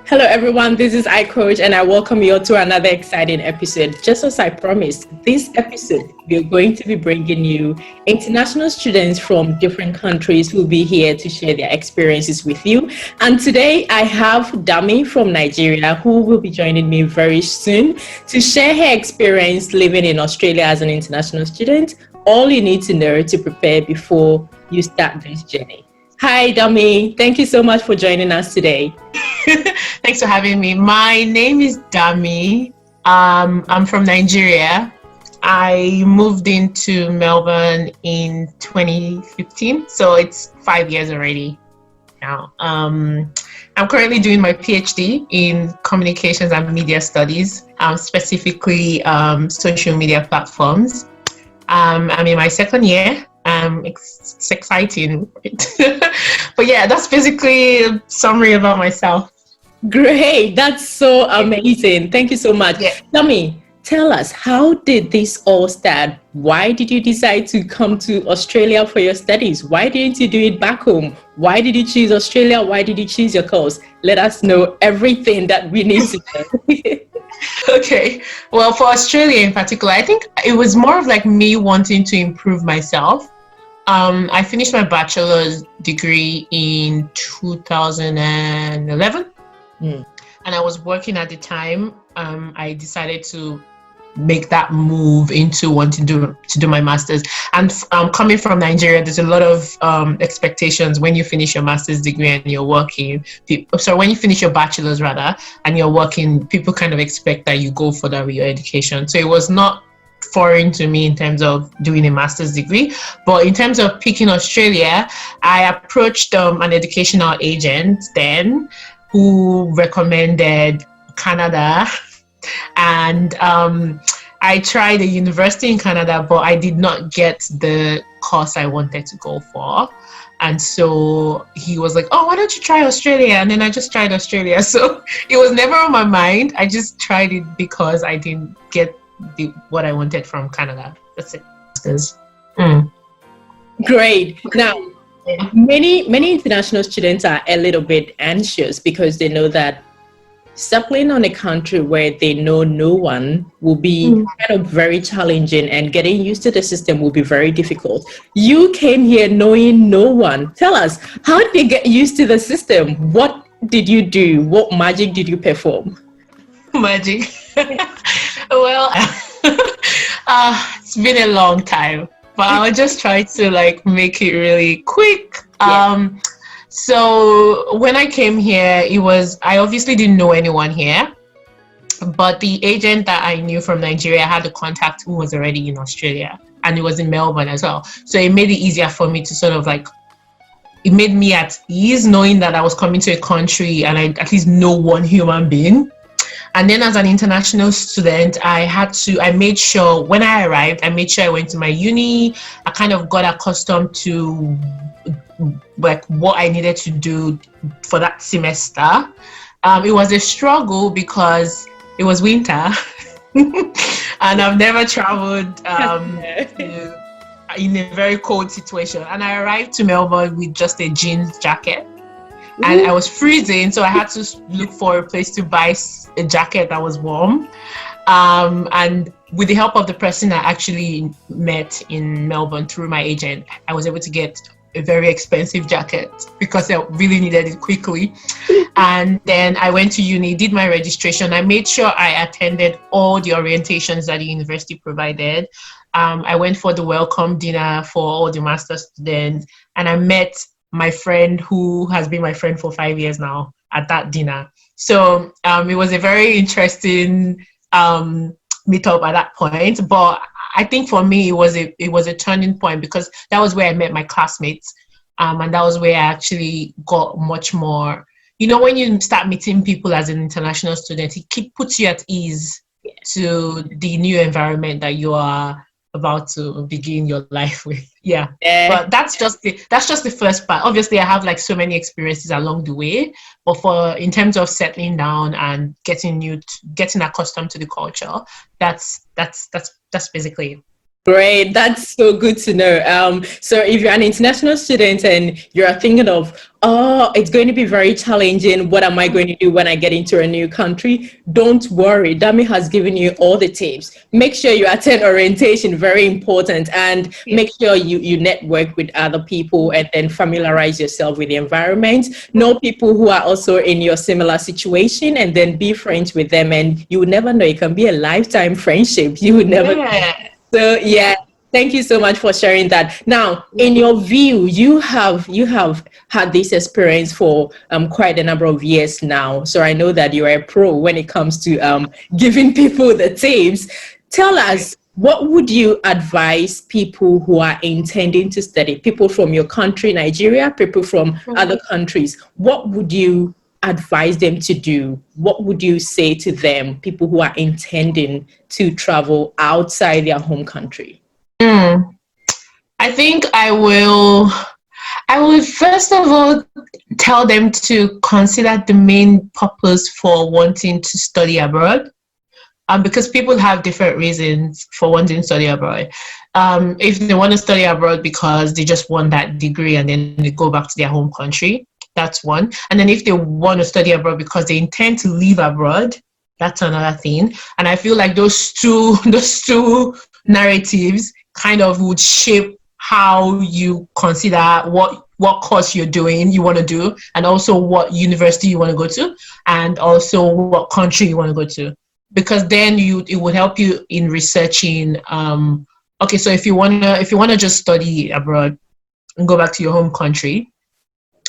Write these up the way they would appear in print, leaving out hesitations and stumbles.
Hello everyone, this is iCoach and I welcome you all to another exciting episode. Just as I promised, this episode we're going to be bringing you international students from different countries who will be here to share their experiences with you. And today I have Dami from Nigeria who will be joining me very soon to share her experience living in Australia as an international student. All you need to know to prepare before you start this journey. Hi Dami, thank you so much for joining us today. Thanks for having me. My name is Dami. I'm from Nigeria. I moved into Melbourne in 2015, so it's 5 years already now. I'm currently doing my PhD in communications and media studies, specifically social media platforms. I'm in my second year. It's exciting. But yeah, that's basically a summary about myself. Great, that's so amazing. Thank you so much. Yeah. Dami, tell us, how did this all start? Why did you decide to come to Australia for your studies? Why didn't you do it back home? Why did you choose Australia? Why did you choose your course? Let us know everything that we need to know. Okay, well, for Australia in particular, I think it was more of like me wanting to improve myself. I finished my bachelor's degree in 2011. And I was working at the time. I decided to make that move into wanting to do my master's. And coming from Nigeria, there's a lot of expectations when you finish your master's degree and you're working. So when you finish your bachelor's rather, and you're working, people kind of expect that you go further with your education. So it was not foreign to me in terms of doing a master's degree. But in terms of picking Australia, I approached an educational agent then, who recommended Canada, and I tried a university in Canada, but I did not get the course I wanted to go for. And so he was like, oh, why don't you try Australia? And then I just tried Australia. So it was never on my mind. I just tried it because I didn't get what I wanted from Canada. That's it. Great. Now, many international students are a little bit anxious because they know that settling on a country where they know no one will be kind of very challenging, and getting used to the system will be very difficult. You came here knowing no one. Tell us, how did you get used to the system? What did you do? What magic did you perform? Magic. Well, it's been a long time, but I'll just try to make it really quick. So when I came here, I obviously didn't know anyone here, but the agent that I knew from Nigeria had a contact who was already in Australia, and it was in Melbourne as well. So it made it easier for me to it made me at ease knowing that I was coming to a country and I at least know one human being. And then as an international student, I made sure when I arrived, I made sure I went to my uni. I kind of got accustomed to what I needed to do for that semester. It was a struggle because it was winter and I've never traveled in a very cold situation. And I arrived to Melbourne with just a jeans jacket. And I was freezing, so I had to look for a place to buy a jacket that was warm. And with the help of the person I actually met in Melbourne through my agent, I was able to get a very expensive jacket because I really needed it quickly. And then I went to uni, did my registration. I made sure I attended all the orientations that the university provided. I went for the welcome dinner for all the master's students, and I met my friend who has been my friend for 5 years now at that dinner. So it was a very interesting meetup at that point. But I think for me, it was a turning point because that was where I met my classmates. And that was where I actually got much more, when you start meeting people as an international student, it puts you at ease to the new environment that you are about to begin your life with. But that's just the first part. Obviously I have so many experiences along the way, but in terms of settling down and getting accustomed to the culture, that's basically it. Great. That's so good to know. So if you're an international student and you're thinking of, oh, it's going to be very challenging. What am I going to do when I get into a new country? Don't worry. Dami has given you all the tips. Make sure you attend orientation, very important, and make sure you network with other people and then familiarize yourself with the environment. Know people who are also in your similar situation and then be friends with them. And you would never know. It can be a lifetime friendship. You would never know. So yeah, thank you so much for sharing that. Now, in your view, you have had this experience for quite a number of years now. So I know that you are a pro when it comes to giving people the tips. Tell us, what would you advise people who are intending to study? People from your country, Nigeria, people from other countries. What would you advise them to do? What would you say to them, people who are intending to travel outside their home country? I think I will first of all tell them to consider the main purpose for wanting to study abroad. Because people have different reasons for wanting to study abroad. If they want to study abroad because they just want that degree and then they go back to their home country, that's one. And then if they want to study abroad because they intend to live abroad, that's another thing. And I feel like those two narratives kind of would shape how you consider what course you want to do, and also what university you want to go to, and also what country you want to go to. Because then it would help you in researching. Okay, so if you wanna just study abroad and go back to your home country,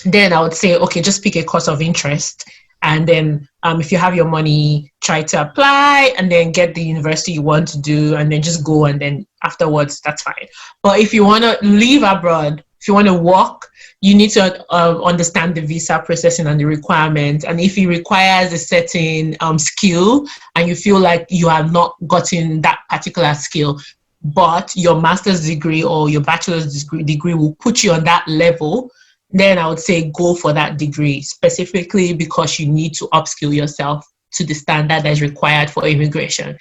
then I would say, okay, just pick a course of interest, and then if you have your money, try to apply and then get the university you want to do, and then just go, and then afterwards that's fine. But if you want to live abroad, if you want to work, you need to understand the visa processing and the requirements. And if it requires a certain skill and you feel like you have not gotten that particular skill, but your master's degree or your bachelor's degree will put you on that level, then I would say go for that degree, specifically because you need to upskill yourself to the standard that is required for immigration.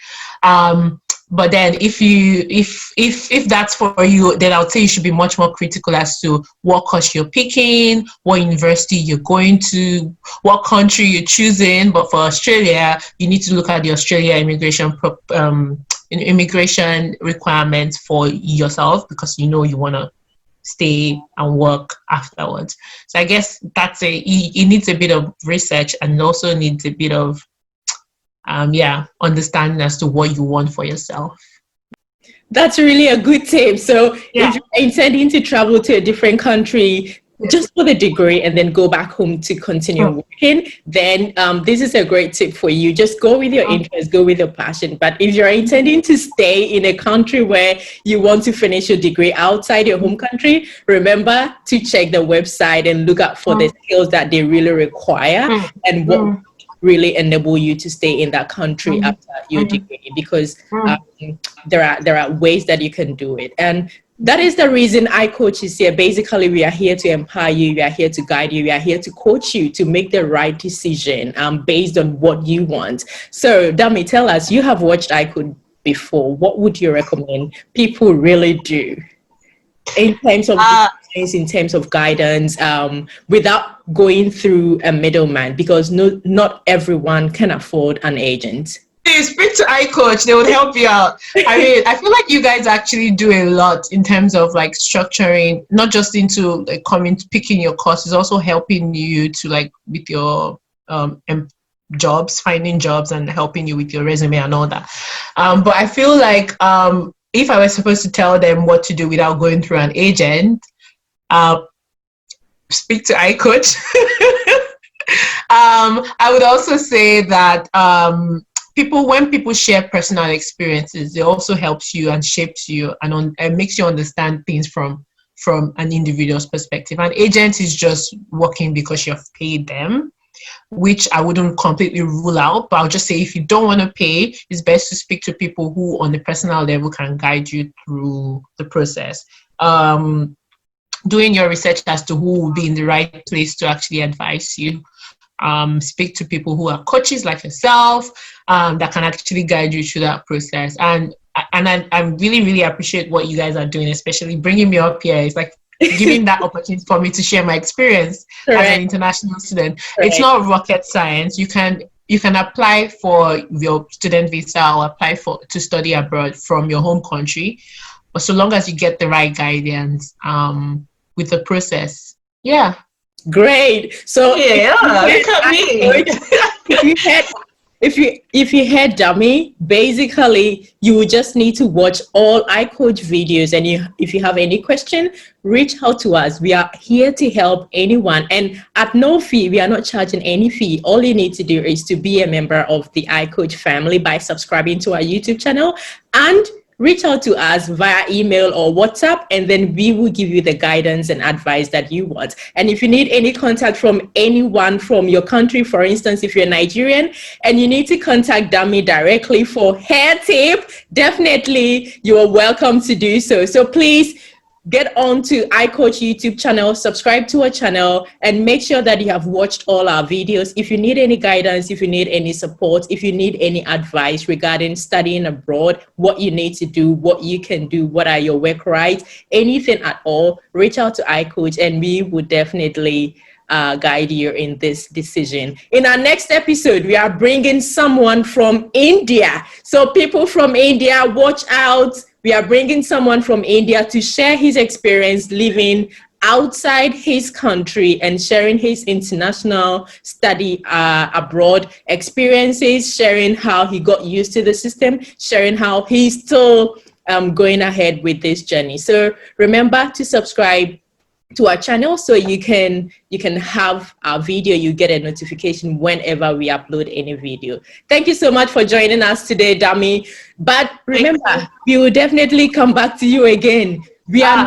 But then if that's for you, then I would say you should be much more critical as to what course you're picking, what university you're going to, what country you're choosing. But for Australia, you need to look at the Australia immigration requirements for yourself, because you want to stay and work afterwards. So I guess that's it needs a bit of research, and also needs a bit of understanding as to what you want for yourself. That's really a good tip. So if you're intending to travel to a different country just for the degree and then go back home to continue working, then this is a great tip for you. Just go with your interest, go with your passion. But if you're intending to stay in a country where you want to finish your degree outside your home country, remember to check the website and look out for the skills that they really require and what really enable you to stay in that country after your degree, because there are ways that you can do it. And that is the reason iCoach is here. Basically, we are here to empower you, we are here to guide you, we are here to coach you to make the right decision based on what you want. So Dami, tell us, you have watched iCoach before. What would you recommend people really do in terms of in terms of guidance, without going through a middleman, because not everyone can afford an agent? Speak to iCoach, they would help you out. I mean, I feel like you guys actually do a lot in terms of like structuring, not just into like picking your courses, also helping you to like with your jobs, finding jobs, and helping you with your resume and all that. But I feel like if I was supposed to tell them what to do without going through an agent, speak to iCoach. I would also say that when people share personal experiences, it also helps you and shapes you and makes you understand things from an individual's perspective. An agent is just working because you've paid them, which I wouldn't completely rule out, but I'll just say if you don't want to pay, it's best to speak to people who on the personal level can guide you through the process. Doing your research as to who will be in the right place to actually advise you. Speak to people who are coaches like yourself, that can actually guide you through that process. And I really, really appreciate what you guys are doing, especially bringing me up here. It's like giving that opportunity for me to share my experience as an international student. It's not rocket science. You can apply for your student visa or apply to study abroad from your home country, but so long as you get the right guidance with the process. Yeah. Great. So yeah, look at me. if you had dummy, basically you just need to watch all iCoach videos, and if you have any question, reach out to us. We are here to help anyone, and at no fee. We are not charging any fee. All you need to do is to be a member of the iCoach family by subscribing to our YouTube channel and reach out to us via email or WhatsApp, and then we will give you the guidance and advice that you want. And if you need any contact from anyone from your country, for instance, if you're Nigerian and you need to contact Dami directly for hair tip, definitely you are welcome to do so. So please get on to iCoach YouTube channel, subscribe to our channel, and make sure that you have watched all our videos. If you need any guidance, if you need any support, if you need any advice regarding studying abroad, what you need to do, what you can do, what are your work rights, anything at all, reach out to iCoach and we would definitely guide you in this decision. In our next episode, we are bringing someone from India. So people from India, watch out. We are bringing someone from India to share his experience living outside his country and sharing his international study abroad experiences, sharing how he got used to the system, sharing how he's still going ahead with this journey. So remember to subscribe to our channel so you can have our video. You get a notification whenever we upload any video. Thank you so much for joining us today, Dami. But remember, we will definitely come back to you again. We are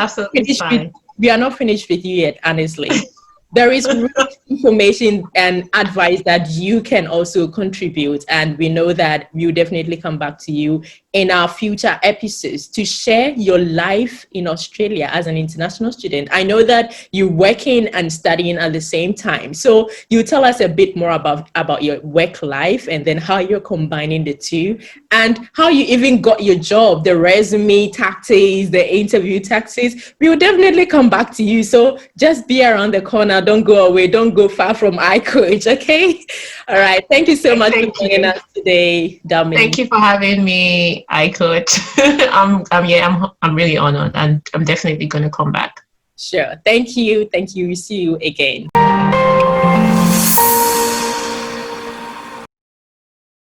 not finished with you yet, honestly. There is rich information and advice that you can also contribute, and we know that we will definitely come back to you in our future episodes to share your life in Australia as an international student. I know that you're working and studying at the same time, so you tell us a bit more about your work life and then how you're combining the two and how you even got your job, the resume tactics, the interview tactics. We will definitely come back to you, so just be around the corner. Don't go away. Don't go far from iCoach, okay? All right. Thank you so much for joining us today, Dami. Thank you for having me, iCoach. I'm really honored, and I'm definitely going to come back. Sure. Thank you. Thank you. See you again.